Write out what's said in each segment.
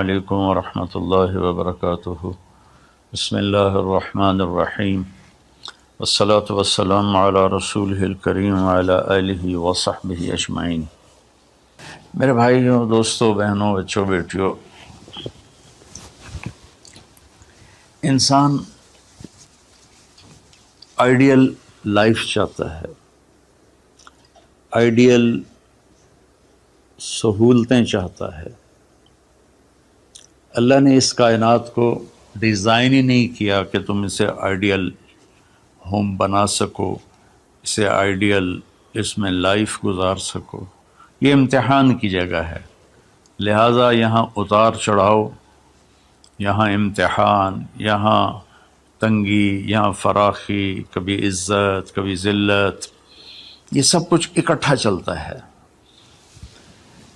علیکم ورحمۃ اللہ وبرکاتہ۔ بسم اللہ الرحمن الرحیم، والصلاة والسلام علی رسولہ الکریم وعلی آلہ وصحبہ اجمعین۔ میرے بھائیوں، دوستوں، بہنوں، بچوں، بیٹیوں، انسان آئیڈیل لائف چاہتا ہے، آئیڈیل سہولتیں چاہتا ہے۔ اللہ نے اس کائنات کو ڈیزائن ہی نہیں کیا کہ تم اسے آئیڈیل ہوم بنا سکو، اسے آئیڈیل اس میں لائف گزار سکو۔ یہ امتحان کی جگہ ہے، لہٰذا یہاں اتار چڑھاؤ، یہاں امتحان، یہاں تنگی، یہاں فراخی، کبھی عزت، کبھی ذلت، یہ سب کچھ اکٹھا چلتا ہے۔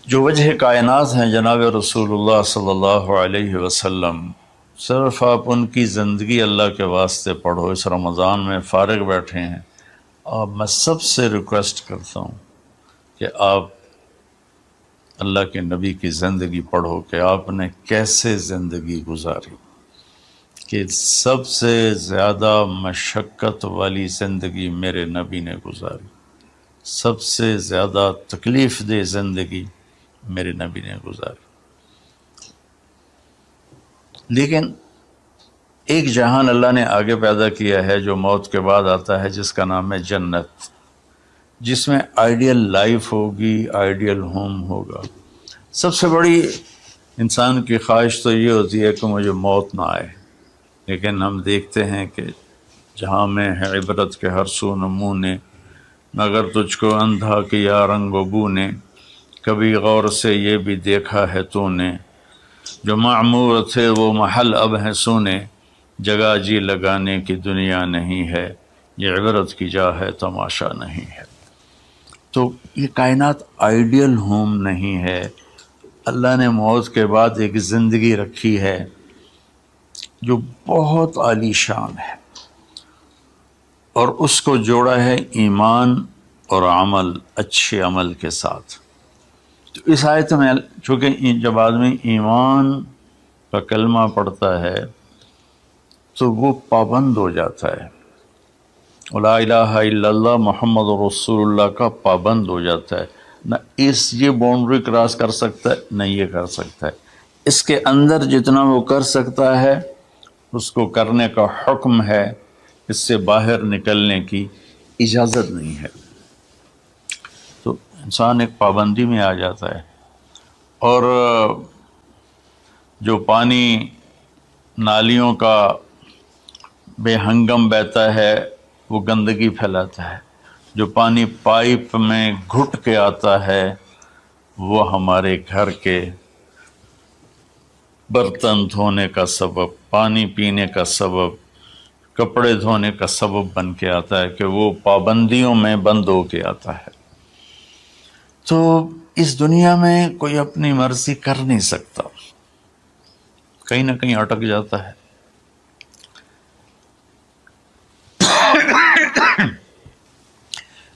جو وجہ کائنات ہیں جناب رسول اللہ صلی اللہ علیہ وسلم، صرف آپ ان کی زندگی اللہ کے واسطے پڑھو۔ اس رمضان میں فارغ بیٹھے ہیں، اور میں سب سے ریکویسٹ کرتا ہوں کہ آپ اللہ کے نبی کی زندگی پڑھو کہ آپ نے کیسے زندگی گزاری، کہ سب سے زیادہ مشقت والی زندگی میرے نبی نے گزاری، سب سے زیادہ تکلیف دہ زندگی میرے نبی نے گزاری۔ لیکن ایک جہان اللہ نے آگے پیدا کیا ہے جو موت کے بعد آتا ہے، جس کا نام ہے جنت، جس میں آئیڈیل لائف ہوگی، آئیڈیل ہوم ہوگا۔ سب سے بڑی انسان کی خواہش تو یہ ہوتی ہے کہ مجھے موت نہ آئے، لیکن ہم دیکھتے ہیں کہ جہاں میں ہے عبرت کے ہر سو نمونے، مگر تجھ کو اندھا کیا رنگ و بو نے، کبھی غور سے یہ بھی دیکھا ہے تو نے، جو معمور تھے وہ محل اب ہیں سونے، جگہ جی لگانے کی دنیا نہیں ہے، یہ عبرت کی جا ہے تماشا نہیں ہے۔ تو یہ کائنات آئیڈیل ہوم نہیں ہے۔ اللہ نے موت کے بعد ایک زندگی رکھی ہے جو بہت عالی شان ہے، اور اس کو جوڑا ہے ایمان اور عمل، اچھے عمل کے ساتھ۔ تو اس آیت میں چونکہ جب آدمی ایمان کا کلمہ پڑھتا ہے تو وہ پابند ہو جاتا ہے، لا الہ الا اللہ محمد رسول اللہ کا پابند ہو جاتا ہے، نہ یہ باؤنڈری کراس کر سکتا ہے، نہ یہ کر سکتا ہے۔ اس کے اندر جتنا وہ کر سکتا ہے اس کو کرنے کا حکم ہے، اس سے باہر نکلنے کی اجازت نہیں ہے۔ تو انسان ایک پابندی میں آ جاتا ہے، اور جو پانی نالیوں کا بے ہنگم بہتا ہے وہ گندگی پھیلاتا ہے، جو پانی پائپ میں گھٹ کے آتا ہے وہ ہمارے گھر کے برتن دھونے کا سبب، پانی پینے کا سبب، کپڑے دھونے کا سبب بن کے آتا ہے، کہ وہ پابندیوں میں بند ہو کے آتا ہے۔ تو اس دنیا میں کوئی اپنی مرضی کر نہیں سکتا، کہیں نہ کہیں اٹک جاتا ہے۔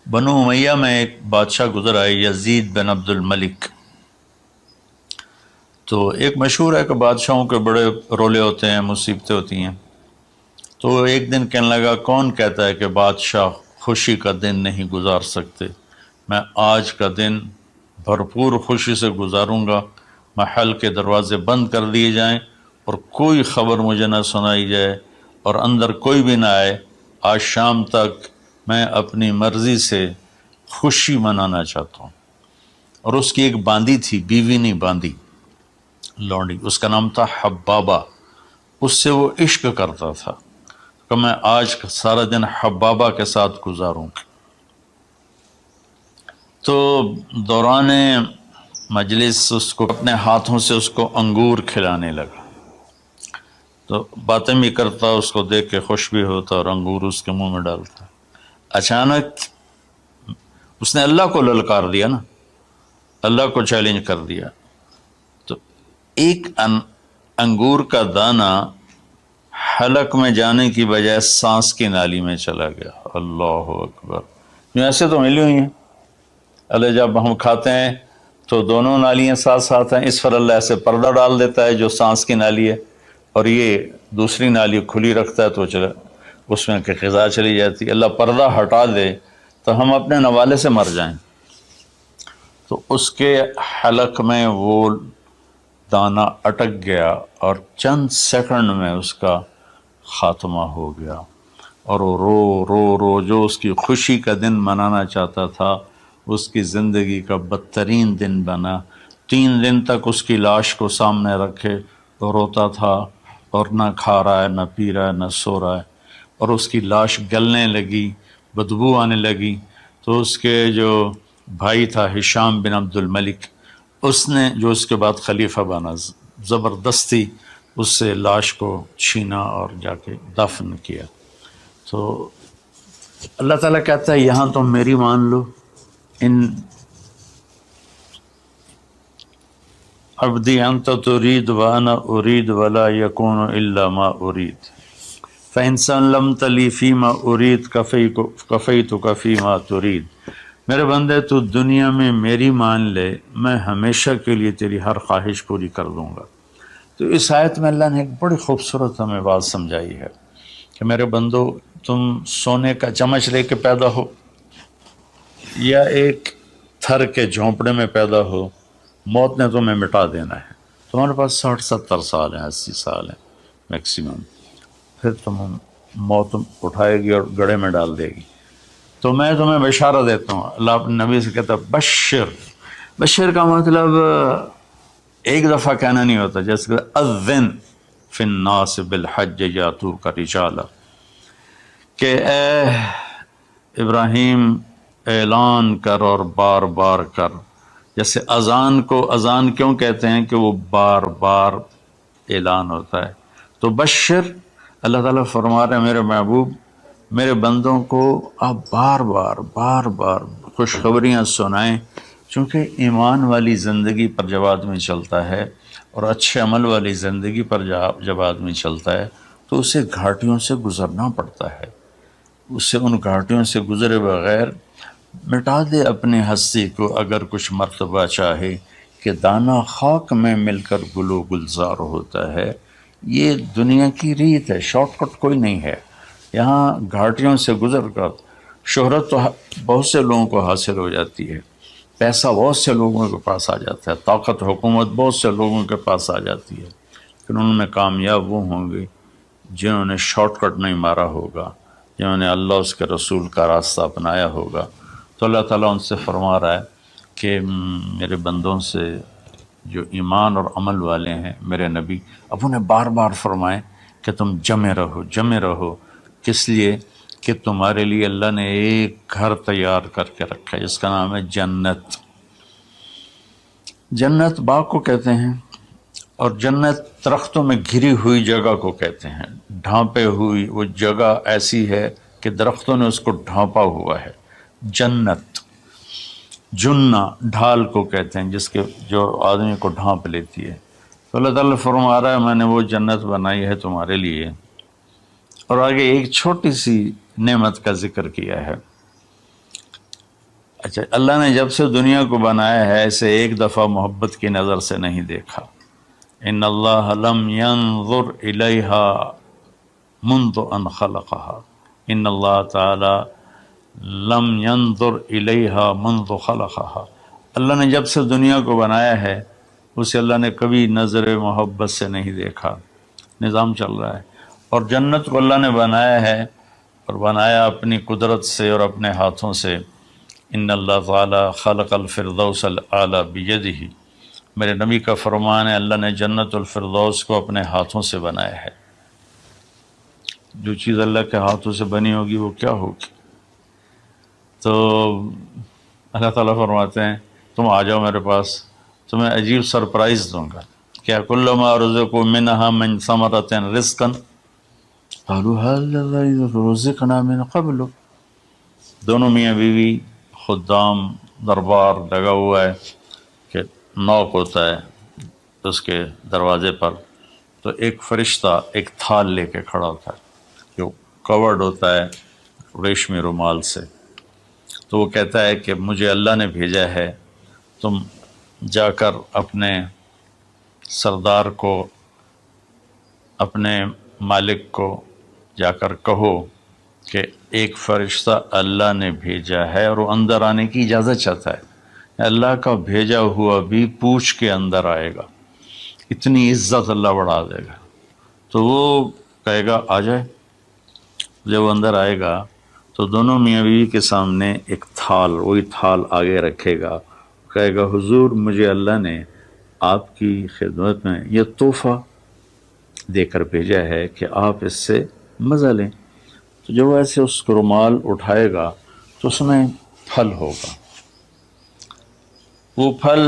بنو امیہ میں ایک بادشاہ گزر آئے، یزید بن عبد الملک۔ تو ایک مشہور ہے کہ بادشاہوں کے بڑے رولے ہوتے ہیں، مصیبتیں ہوتی ہیں۔ تو ایک دن کہنے لگا، کون کہتا ہے کہ بادشاہ خوشی کا دن نہیں گزار سکتے؟ میں آج کا دن بھرپور خوشی سے گزاروں گا، محل کے دروازے بند کر دیے جائیں اور کوئی خبر مجھے نہ سنائی جائے اور اندر کوئی بھی نہ آئے۔ آج شام تک میں اپنی مرضی سے خوشی منانا چاہتا ہوں۔ اور اس کی ایک باندی تھی، بیوی نہیں باندی، لونڈی، اس کا نام تھا حبابہ۔ اس سے وہ عشق کرتا تھا کہ میں آج سارا دن حبابہ کے ساتھ گزاروں گا۔ تو دوران مجلس اس کو اپنے ہاتھوں سے اس کو انگور کھلانے لگا، تو باتیں بھی کرتا، اس کو دیکھ کے خوش بھی ہوتا اور انگور اس کے منہ میں ڈالتا۔ اچانک اس نے اللہ کو للکار دیا نا، اللہ کو چیلنج کر دیا، تو ایک انگور کا دانہ حلق میں جانے کی بجائے سانس کی نالی میں چلا گیا۔ اللہ اکبر! ایسے تو ملی ہوئی ہیں، اللہ جب ہم کھاتے ہیں تو دونوں نالیاں ساتھ ساتھ ہیں، اس پر اللہ ایسے پردہ ڈال دیتا ہے جو سانس کی نالی ہے، اور یہ دوسری نالی کھلی رکھتا ہے تو چلے اس میں کہ غذا چلی جاتی ہے۔ اللہ پردہ ہٹا دے تو ہم اپنے نوالے سے مر جائیں، تو اس کے حلق میں وہ دانہ اٹک گیا اور چند سیکنڈ میں اس کا خاتمہ ہو گیا، اور وہ رو رو رو جو اس کی خوشی کا دن منانا چاہتا تھا اس کی زندگی کا بدترین دن بنا۔ 3 دن تک اس کی لاش کو سامنے رکھے تو روتا تھا، اور نہ کھا رہا ہے، نہ پی رہا ہے، نہ سو رہا ہے، اور اس کی لاش گلنے لگی، بدبو آنے لگی۔ تو اس کے جو بھائی تھا ہشام بن عبد الملک، اس نے جو اس کے بعد خلیفہ بنا، زبردستی اس سے لاش کو چھینا اور جا کے دفن کیا۔ تو اللہ تعالیٰ کہتا ہے یہاں تم میری مان لو، ان عبدی انت ترید وانا ارید ولا یکون الا ما ارید فإن سلمت لی فیما ارید کفیتک فیما ترید۔ میرے بندے تو دنیا میں میری مان لے، میں ہمیشہ کے لیے تیری ہر خواہش پوری کر دوں گا۔ تو اس آیت میں اللہ نے ایک بڑی خوبصورت ہمیں بات سمجھائی ہے کہ میرے بندو، تم سونے کا چمچ لے کے پیدا ہو یا ایک تھر کے جھونپڑے میں پیدا ہو، موت نے تمہیں مٹا دینا ہے۔ تمہارے پاس 60-70 سال ہیں، 80 سال ہیں میکسیمم، پھر موت اٹھائے گی اور گڑھے میں ڈال دے گی۔ تو میں تمہیں بشارت دیتا ہوں، اللہ اپنے نبی سے کہتا ہے بشر۔ بشر کا مطلب ایک دفعہ کہنا نہیں ہوتا، جیسے کہ اذن فی الناس بالحج یاتوک رجالا، کہ اے ابراہیم اعلان کر اور بار بار کر۔ جیسے اذان کو اذان کیوں کہتے ہیں کہ وہ بار بار اعلان ہوتا ہے۔ تو بشر، اللہ تعالیٰ فرما رہے ہیں میرے محبوب، میرے بندوں کو آپ بار بار خوشخبریاں سنائیں، چونکہ ایمان والی زندگی پر جب آدمی چلتا ہے اور اچھے عمل والی زندگی پر جب آدمی چلتا ہے تو اسے گھاٹیوں سے گزرنا پڑتا ہے، اسے ان گھاٹیوں سے گزرے بغیر مٹا دے اپنی ہستی کو اگر کچھ مرتبہ چاہے کہ دانہ خاک میں مل کر گل و گلزار ہوتا ہے۔ یہ دنیا کی ریت ہے، شارٹ کٹ کوئی نہیں ہے۔ یہاں گھاٹیوں سے گزر کر شہرت تو بہت سے لوگوں کو حاصل ہو جاتی ہے، پیسہ بہت سے لوگوں کے پاس آ جاتا ہے، طاقت حکومت بہت سے لوگوں کے پاس آ جاتی ہے، لیکن ان میں کامیاب وہ ہوں گے جنہوں نے شارٹ کٹ نہیں مارا ہوگا، جنہوں نے اللہ اس کے رسول کا راستہ اپنایا ہوگا۔ تو اللہ تعالیٰ ان سے فرما رہا ہے کہ میرے بندوں سے جو ایمان اور عمل والے ہیں، میرے نبی اب انہیں بار بار فرمائیں کہ تم جمے رہو۔ کس لیے؟ کہ تمہارے لیے اللہ نے ایک گھر تیار کر کے رکھا ہے جس کا نام ہے جنت۔ جنت باغ کو کہتے ہیں، اور جنت درختوں میں گھری ہوئی جگہ کو کہتے ہیں، ڈھانپے ہوئی وہ جگہ ایسی ہے کہ درختوں نے اس کو ڈھانپا ہوا ہے۔ جنت جنہ ڈھال کو کہتے ہیں جس کے جو آدمی کو ڈھانپ لیتی ہے۔ تو اللہ تعالیٰ فرما رہا ہے میں نے وہ جنت بنائی ہے تمہارے لیے، اور آگے ایک چھوٹی سی نعمت کا ذکر کیا ہے۔ اچھا، اللہ نے جب سے دنیا کو بنایا ہے اسے ایک دفعہ محبت کی نظر سے نہیں دیکھا۔ ان اللہ لم ينظر الیہا منذ ان خلقها، ان اللہ تعالی لم ينظر الیہا منذ خلقها، اللہ نے جب سے دنیا کو بنایا ہے اسے اللہ نے کبھی نظر محبت سے نہیں دیکھا۔ نظام چل رہا ہے، اور جنت کو اللہ نے بنایا ہے، اور بنایا اپنی قدرت سے اور اپنے ہاتھوں سے۔ ان اللہ تعالی خلق الفردوس الاعلی بیدہ، میرے نبی کا فرمان ہے اللہ نے جنت الفردوس کو اپنے ہاتھوں سے بنایا ہے۔ جو چیز اللہ کے ہاتھوں سے بنی ہوگی وہ کیا ہوگی؟ تو اللہ تعالیٰ فرماتے ہیں تم آ جاؤ میرے پاس، تمہیں عجیب سرپرائز دوں گا۔ کیا کلما رزقوا منها من ثمرۃ رزقا قالوا هذا الذي رزقنا من قبل۔ دونوں میاں بیوی، خدام، دربار لگا ہوا ہے کہ نوک ہوتا ہے اس کے دروازے پر، تو ایک فرشتہ ایک تھال لے کے کھڑا ہوتا ہے جو کورڈ ہوتا ہے ریشمی رومال سے۔ تو وہ کہتا ہے کہ مجھے اللہ نے بھیجا ہے، تم جا کر اپنے سردار کو، اپنے مالک کو جا کر کہو کہ ایک فرشتہ اللہ نے بھیجا ہے اور وہ اندر آنے کی اجازت چاہتا ہے، اللہ کا بھیجا ہوا بھی پوچھ کے اندر آئے گا، اتنی عزت اللہ بڑھا دے گا۔ تو وہ کہے گا آ جائے۔ جب وہ اندر آئے گا تو دونوں میاں بیوی کے سامنے ایک تھال، وہی تھال آگے رکھے گا، کہے گا حضور مجھے اللہ نے آپ کی خدمت میں یہ تحفہ دے کر بھیجا ہے کہ آپ اس سے مزہ لیں۔ تو جب وہ ایسے اس کو رومال اٹھائے گا تو اس میں پھل ہوگا، وہ پھل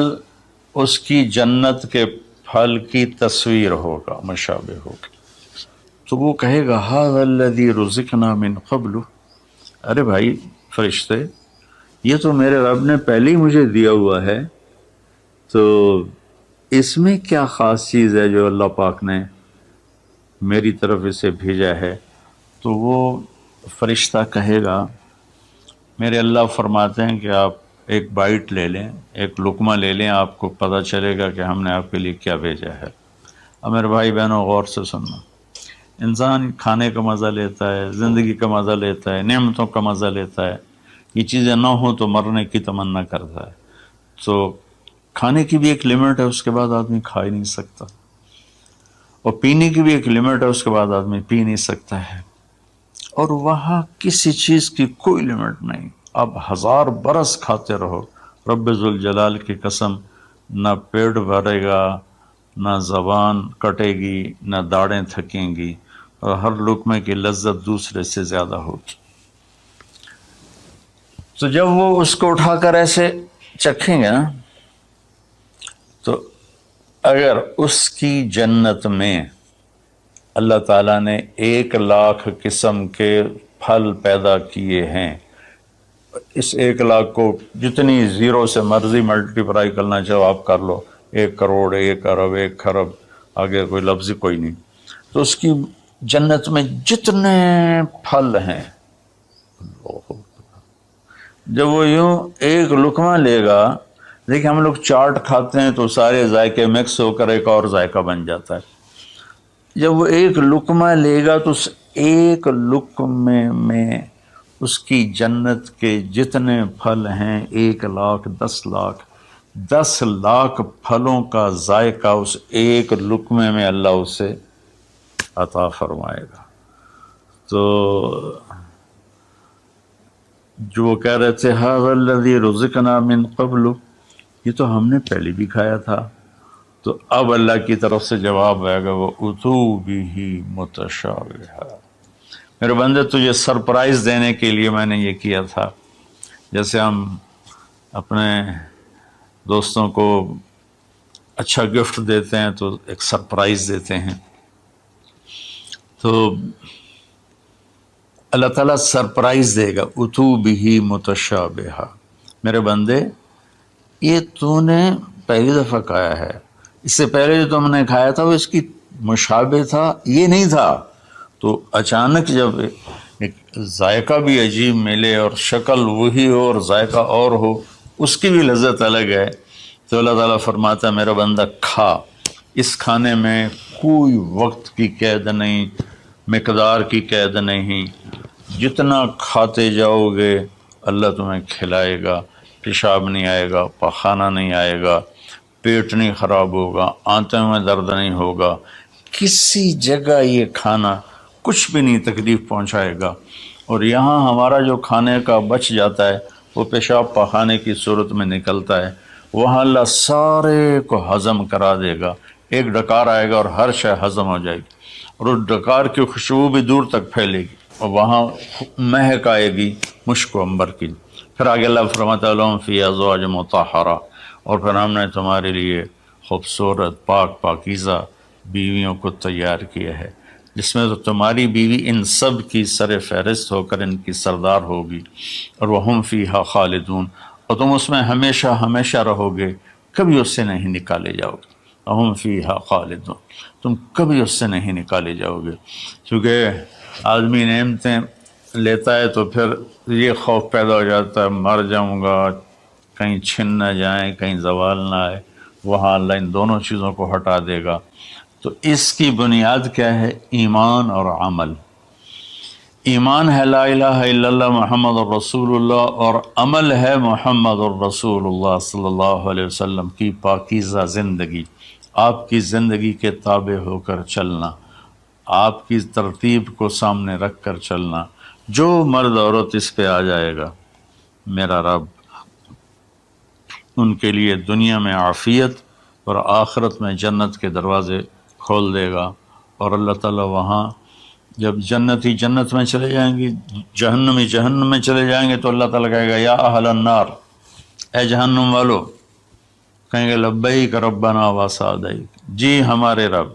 اس کی جنت کے پھل کی تصویر ہوگا، مشابہ ہوگا۔ تو وہ کہے گا ھذا الذی رزقنا من قبل، ارے بھائی فرشتے یہ تو میرے رب نے پہلے ہی مجھے دیا ہوا ہے، تو اس میں کیا خاص چیز ہے جو اللہ پاک نے میری طرف اسے بھیجا ہے؟ تو وہ فرشتہ کہے گا میرے اللہ فرماتے ہیں کہ آپ ایک بائٹ لے لیں، ایک لقمہ لے لیں، آپ کو پتہ چلے گا کہ ہم نے آپ کے لیے کیا بھیجا ہے۔ اب میرے بھائی بہنوں غور سے سننا، انسان کھانے کا مزہ لیتا ہے، زندگی کا مزہ لیتا ہے، نعمتوں کا مزہ لیتا ہے، یہ چیزیں نہ ہوں تو مرنے کی تمنا کرتا ہے۔ تو کھانے کی بھی ایک لمٹ ہے، اس کے بعد آدمی کھا ہی نہیں سکتا، اور پینے کی بھی ایک لمٹ ہے، اس کے بعد آدمی پی نہیں سکتا ہے، اور وہاں کسی چیز کی کوئی لمٹ نہیں، اب 1000 برس کھاتے رہو، رب ذوالجلال کی قسم نہ پیٹ بھرے گا، نہ زبان کٹے گی، نہ داڑیں تھکیں گی، اور ہر لقمے کی لذت دوسرے سے زیادہ ہوگی۔ تو جب وہ اس کو اٹھا کر ایسے چکھیں گے نا، تو اگر اس کی جنت میں اللہ تعالیٰ نے 1,00,000 قسم کے پھل پیدا کیے ہیں، اس 1,00,000 کو جتنی زیرو سے مرضی ملٹیپلائی کرنا چاہو آپ کر لو، 1 کروڑ، 1 ارب، 1 خرب، آگے کوئی لفظ کوئی نہیں۔ تو اس کی جنت میں جتنے پھل ہیں، جب وہ یوں ایک لقمہ لے گا، دیکھیں ہم لوگ چاٹ کھاتے ہیں تو سارے ذائقے مکس ہو کر ایک اور ذائقہ بن جاتا ہے، جب وہ ایک لقمہ لے گا تو اس ایک لقمے میں اس کی جنت کے جتنے پھل ہیں 1,00,000، 10,00,000، 10,00,000 پھلوں کا ذائقہ اس ایک لقمے میں اللہ اسے عطا فرمائے گا۔ تو جو وہ کہہ رہے تھے ھذا الذی رزقنا من قبل، یہ تو ہم نے پہلے بھی کھایا تھا، تو اب اللہ کی طرف سے جواب آئے گا وہ اتو بہ متشابہا، میرے بندے تجھے سرپرائز دینے کے لیے میں نے یہ کیا تھا، جیسے ہم اپنے دوستوں کو اچھا گفٹ دیتے ہیں تو ایک سرپرائز دیتے ہیں، تو اللہ تعالیٰ سرپرائز دے گا اتو بہ متشابہا، میرے بندے یہ تو نے پہلی دفعہ کھایا ہے، اس سے پہلے جو تم نے کھایا تھا وہ اس کی مشابہ تھا، یہ نہیں تھا۔ تو اچانک جب ایک ذائقہ بھی عجیب ملے اور شکل وہی ہو اور ذائقہ اور ہو، اس کی بھی لذت الگ ہے، تو اللہ تعالیٰ فرماتا ہے میرا بندہ کھا، اس کھانے میں کوئی وقت کی قید نہیں، مقدار کی قید نہیں، جتنا کھاتے جاؤ گے اللہ تمہیں کھلائے گا، پیشاب نہیں آئے گا، پاخانہ نہیں آئے گا، پیٹ نہیں خراب ہوگا، آنتوں میں درد نہیں ہوگا، کسی جگہ یہ کھانا کچھ بھی نہیں تکلیف پہنچائے گا، اور یہاں ہمارا جو کھانے کا بچ جاتا ہے وہ پیشاب پاخانے کی صورت میں نکلتا ہے، وہاں اللہ سارے کو ہضم کرا دے گا، ایک ڈکار آئے گا اور ہر شے ہضم ہو جائے گی، اور اس ڈکار کی خوشبو بھی دور تک پھیلے گی، اور وہاں مہک آئے گی مشک و عنبر کی۔ پھر آگے اللہ فرماتا لہم فیہا ازواج مطہرہ، اور پھر ہم نے تمہارے لیے خوبصورت پاک پاکیزہ بیویوں کو تیار کیا ہے، جس میں تو تمہاری بیوی ان سب کی سر فہرست ہو کر ان کی سردار ہوگی، اور وہم فیہا خالدون، اور تم اس میں ہمیشہ ہمیشہ رہو گے، کبھی اس سے نہیں نکالے جاؤ گے، وہم فیہا خالدون، تم کبھی اس سے نہیں نکالے جاؤ گے، کیونکہ آدمی نعمتیں لیتا ہے تو پھر یہ خوف پیدا ہو جاتا ہے مر جاؤں گا، کہیں چھن نہ جائیں، کہیں زوال نہ آئے، وہاں اللہ ان دونوں چیزوں کو ہٹا دے گا۔ تو اس کی بنیاد کیا ہے؟ ایمان اور عمل۔ ایمان ہے لا الہ الا اللہ محمد الرسول اللہ، اور عمل ہے محمد الرسول اللہ صلی اللہ علیہ وسلم کی پاکیزہ زندگی، آپ کی زندگی کے تابع ہو کر چلنا، آپ کی ترتیب کو سامنے رکھ کر چلنا۔ جو مرد عورت اس پہ آ جائے گا، میرا رب ان کے لیے دنیا میں عافیت اور آخرت میں جنت کے دروازے کھول دے گا۔ اور اللہ تعالیٰ وہاں جب جنتی جنت میں چلے جائیں گے، جہنمی جہنم میں چلے جائیں گے، تو اللہ تعالیٰ کہے گا یا اہل النار، اے جہنم والو، کہیں گے لبیک ربنا و سعدیک، جی ہمارے رب۔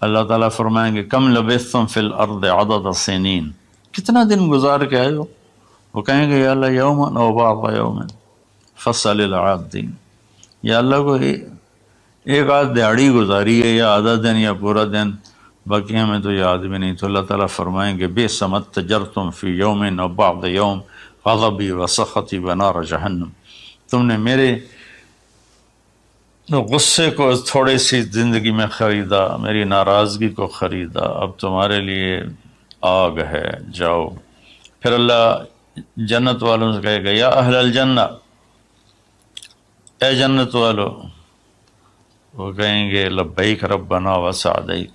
اللہ تعالیٰ فرمائیں گے کم لبثتم فی الارض عدد سنین، کتنا دن گزار کے آئے ہو؟ وہ کہیں گے یا اللہ یوما او بعض یوم فصل العادین، یا اللہ کو ایک آدھ دیہڑی گزاری ہے، یا آدھا دن یا پورا دن، باقی ہمیں تو یاد بھی نہیں۔ تو اللہ تعالیٰ فرمائیں گے بئس ما اتجرتم فی یوم او بعض یوم غضبی و سخطی و نار جہنم، تم نے میرے غصے کو تھوڑی سی زندگی میں خریدا، میری ناراضگی کو خریدا، اب تمہارے لیے آگ ہے، جاؤ۔ پھر اللہ جنت والوں سے کہے گا یا اہل الجنہ، اے جنت والو، وہ کہیں گے لبیک ربنا و سعدیک۔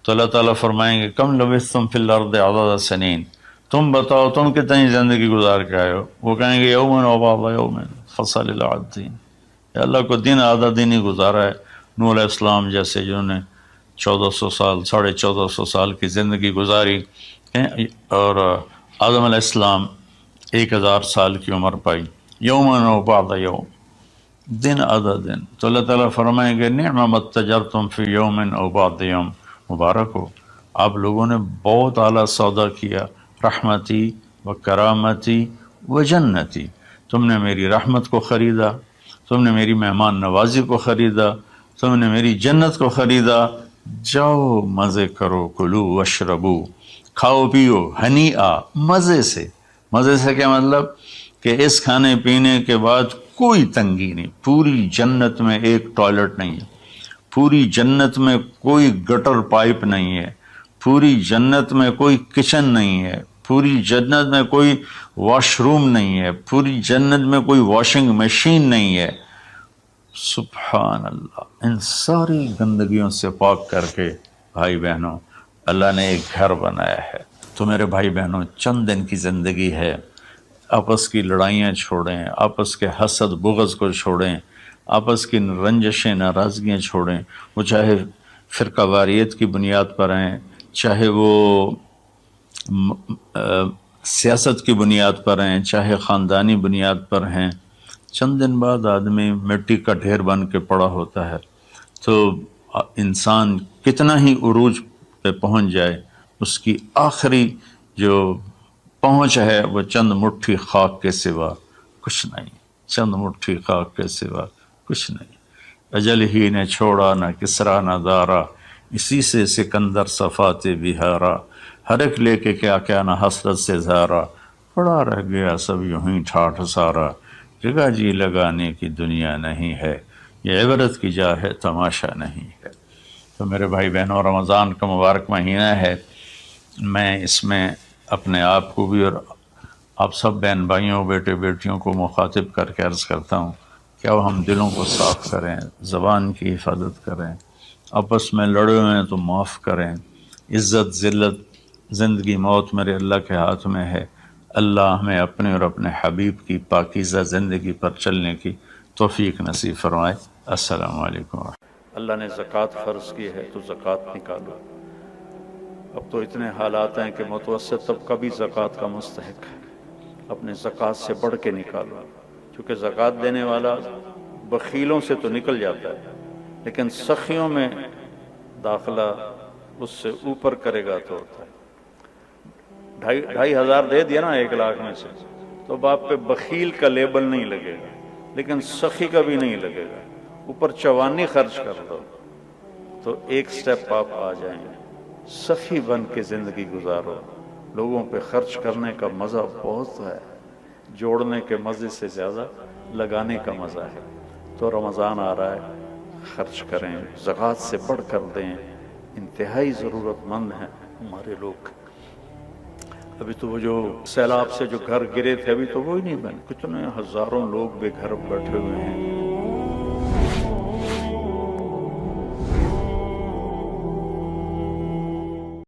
تو اللہ تعالیٰ فرمائیں گے کم لبثتم فی الارض عدد سنین، تم بتاؤ تم کتنی زندگی گزار کے آئے ہو؟ وہ کہیں گے یومن و بعض یومن فصل العادین، یا اللہ کو دن آدھا دن ہی گزارا ہے۔ نوح علیہ السلام جیسے جنہوں نے 1400 سال 1450 سال کی زندگی گزاری، اور آدم علیہ السلام 1000 سال کی عمر پائی، یومن و بعض یوم، دن آدھا دن۔ تو اللہ تعالیٰ فرمائیں گے نعم ما اتجرتم فی یوم او بعض یوم، مبارک ہو، آپ لوگوں نے بہت اعلیٰ سودا کیا، رحمتی و کرامتی و جنتی، تم نے میری رحمت کو خریدا، تم نے میری مہمان نوازی کو خریدا، تم نے میری جنت کو خریدا، جاؤ مزے کرو، کلو واشربو، کھاؤ پیو، ہنی آ، مزے سے۔ مزے سے کیا مطلب؟ کہ اس کھانے پینے کے بعد کوئی تنگی نہیں، پوری جنت میں ایک ٹوائلٹ نہیں ہے، پوری جنت میں کوئی گٹر پائپ نہیں ہے، پوری جنت میں کوئی کچن نہیں ہے، پوری جنت میں کوئی واش روم نہیں ہے، پوری جنت میں کوئی واشنگ مشین نہیں ہے۔ سبحان اللہ، ان ساری گندگیوں سے پاک کر کے بھائی بہنوں اللہ نے ایک گھر بنایا ہے۔ تو میرے بھائی بہنوں، چند دن کی زندگی ہے، آپس کی لڑائیاں چھوڑیں، آپس کے حسد بغض کو چھوڑیں، آپس کی رنجشیں ناراضگیاں چھوڑیں، وہ چاہے فرقہ واریت کی بنیاد پر ہیں، چاہے وہ سیاست کی بنیاد پر ہیں، چاہے خاندانی بنیاد پر ہیں۔ چند دن بعد آدمی مٹی کا ڈھیر بن کے پڑا ہوتا ہے، تو انسان کتنا ہی عروج پہ پہنچ جائے، اس کی آخری جو پہنچ ہے وہ چند مٹھی خاک کے سوا کچھ نہیں، چند مٹھی خاک کے سوا کچھ نہیں۔ اجل ہی نے چھوڑا نہ کسرا نہ دارا، اسی سے سکندر صفات بہارا، ہر ایک لے کے کیا کیا نہ حسرت سے زارا، پڑا رہ گیا سب یوں ہی ٹھاٹھ سارا، جگہ جی لگانے کی دنیا نہیں ہے، یہ عبرت کی جا ہے تماشا نہیں ہے۔ تو میرے بھائی بہنوں، رمضان کا مبارک مہینہ ہے، میں اس میں اپنے آپ کو بھی اور آپ سب بہن بھائیوں بیٹے بیٹیوں کو مخاطب کر کے عرض کرتا ہوں کہ اب ہم دلوں کو صاف کریں، زبان کی حفاظت کریں، آپس میں لڑے ہوئے ہیں تو معاف کریں، عزت ذلت زندگی موت میرے اللہ کے ہاتھ میں ہے۔ اللہ ہمیں اپنے اور اپنے حبیب کی پاکیزہ زندگی پر چلنے کی توفیق نصیب فرمائے۔ السلام علیکم۔ اللہ نے زکوٰۃ فرض کی ہے تو زکوٰۃ نکالو۔ اب تو اتنے حالات ہیں کہ متوسط طبقہ بھی زکوٰۃ کا مستحق ہے، اپنے زکوٰۃ سے بڑھ کے نکالو، کیونکہ زکوٰۃ دینے والا بخیلوں سے تو نکل جاتا ہے، لیکن سخیوں میں داخلہ اس سے اوپر کرے گا تو ہوتا ہے۔ 2,500 دے دیا نا 1,00,000 میں سے، تو باپ پہ بخیل کا لیبل نہیں لگے گا، لیکن سخی کا بھی نہیں لگے گا۔ اوپر 54 خرچ کر دو تو ایک سٹیپ آپ آ جائیں گے۔ سخی بن کے زندگی گزارو، لوگوں پہ خرچ کرنے کا مزہ بہت ہے، جوڑنے کے مزے سے زیادہ لگانے کا مزہ ہے۔ تو رمضان آ رہا ہے، خرچ کریں، زکوٰۃ سے بڑھ کر دیں، انتہائی ضرورت مند ہیں ہمارے لوگ۔ ابھی تو وہ جو سیلاب سے جو گھر گرے تھے ابھی تو وہ ہی نہیں بنے، کتنے ہزاروں لوگ بے گھر بیٹھے ہوئے ہیں۔